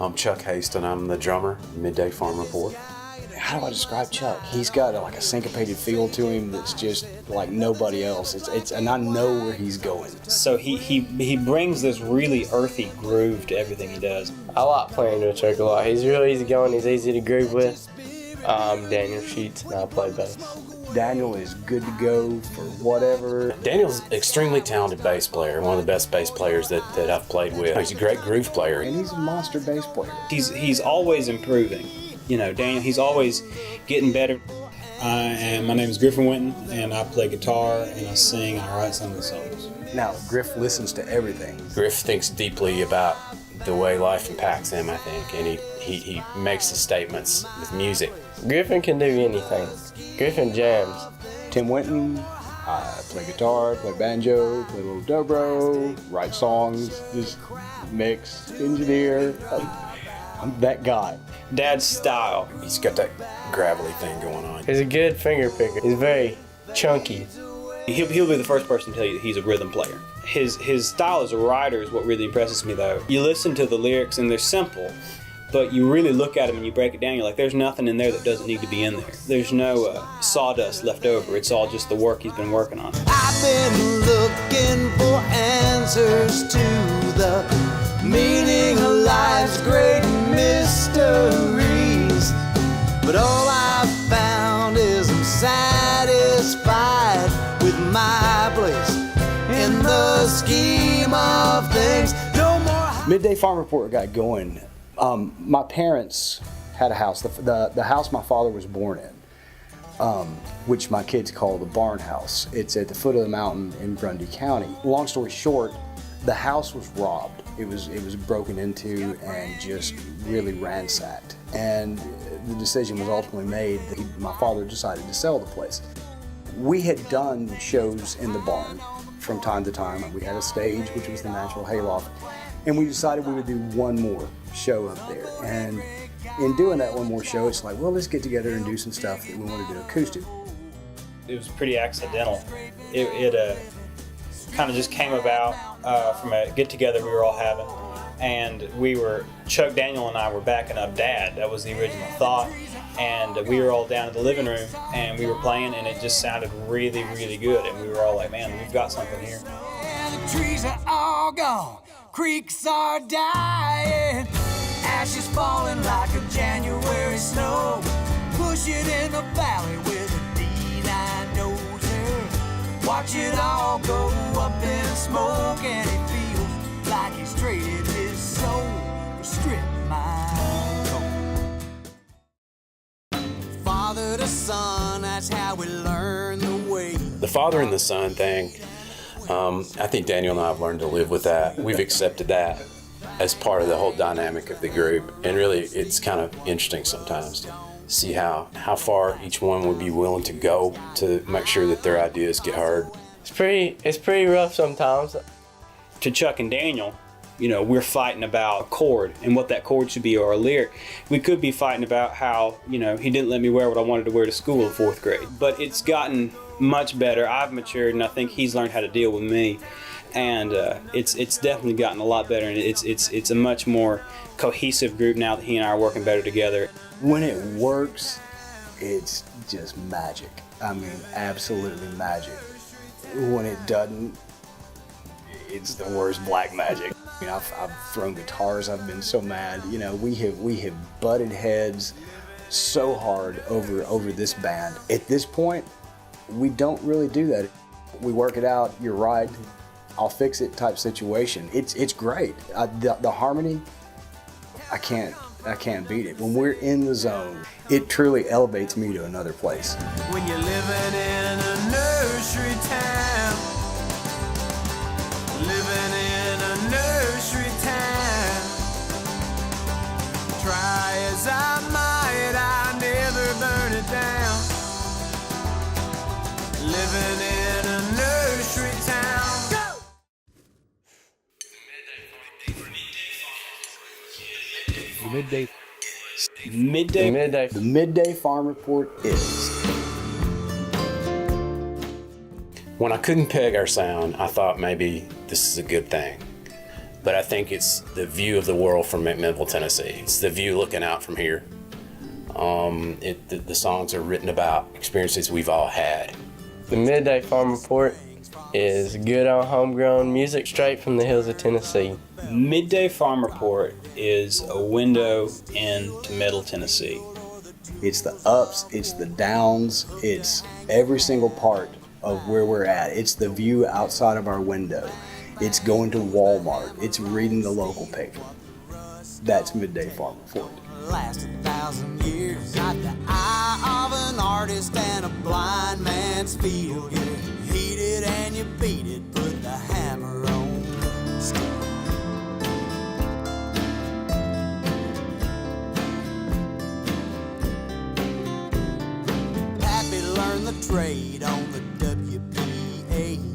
I'm Chuck Haston. I'm the drummer, MidDay Farm Report. How do I describe Chuck? He's got like a syncopated feel to him that's just like nobody else. And I know where he's going. So he brings this really earthy groove to everything he does. I like playing with Chuck a lot. He's real easygoing. He's easy to groove with. Daniel Sheets and I play bass. Daniel is good to go for whatever. Daniel's an extremely talented bass player, one of the best bass players that I've played with. He's a great groove player. And he's a monster bass player. He's always improving. You know, Daniel, he's always getting better. My name is Griffin Winton, and I play guitar, and I sing, and I write some of the songs. Now, Griff listens to everything. Griff thinks deeply about the way life impacts him, I think, and he makes the statements with music. Griffin can do anything. Griffin jams. Tim Winton, I play guitar, play banjo, play a little dobro, write songs, just mix, engineer. I'm that guy. Dad's style. He's got that gravelly thing going on. He's a good finger picker. He's very chunky. He'll be the first person to tell you that he's a rhythm player. His style as a writer is what really impresses me, though. You listen to the lyrics and they're simple, but you really look at them and you break it down, you're like, there's nothing in there that doesn't need to be in there. There's no sawdust left over. It's all just the work he's been working on. I've been looking for answers to the meaning of life's great mysteries, but all I've found is I'm satisfied with my place in the scheme of things. No more. MidDay Farm Report got going. My parents had a house, the house my father was born in, which my kids call the barn house. It's at the foot of the mountain in Grundy County. Long story short, the house was robbed. It was broken into and just really ransacked. And the decision was ultimately made that my father decided to sell the place. We had done shows in the barn from time to time. We had a stage, which was the natural hayloft, and we decided we would do one more show up there. And in doing that one more show, it's like, well, let's get together and do some stuff that we want to do acoustic. It was pretty accidental. It kind of just came about from a get-together we were all having, and Chuck, Daniel, and I were backing up Dad. That was the original thought, and we were all down in the living room, and we were playing, and it just sounded really, really good, and we were all like, man, we've got something here. And the trees are all gone, creeks are dying, ashes falling like a January snow. Push it in the valley with a D9 dozer. Watch it all go up in smoke, and he feels like he's traded his soul for strip mine gold. Father to son, that's how we learn the way. The father and the son thing, I think Daniel and I have learned to live with that. We've accepted that as part of the whole dynamic of the group, and really it's kind of interesting sometimes to see how far each one would be willing to go to make sure that their ideas get heard. It's pretty rough sometimes. To Chuck and Daniel, you know, we're fighting about a chord and what that chord should be, or a lyric. We could be fighting about how, you know, he didn't let me wear what I wanted to wear to school in 4th grade. But it's gotten much better. I've matured, and I think he's learned how to deal with me. And it's definitely gotten a lot better, and it's a much more cohesive group now that he and I are working better together. When it works, it's just magic. I mean, absolutely magic. When it doesn't, it's the worst black magic. I mean, I've thrown guitars. I've been so mad. You know, we have butted heads so hard over this band. At this point, we don't really do that. We work it out. You're right. I'll fix it type situation. It's great. The harmony, I can't beat it. When we're in the zone, it truly elevates me to another place. When you're living in a nursery town, living in a nursery town, try as I might, I never burn it down. Living in a nursery town. Go! The MidDay Farm Report is. When I couldn't peg our sound, I thought maybe this is a good thing. but I think it's the view of the world from McMinnville, Tennessee. It's the view looking out from here. The songs are written about experiences we've all had. The MidDay Farm Report is good on homegrown music straight from the hills of Tennessee. MidDay Farm Report is a window into Middle Tennessee. It's the ups, it's the downs, it's every single part of where we're at. It's the view outside of our window. It's going to Walmart. It's reading the local paper. That's MidDay Farm Report. Last 1,000 years, not the eye of an artist and a blind man's field. You heat it and you beat it, put the hammer on the steel. Pappy learned the trade on the WPA.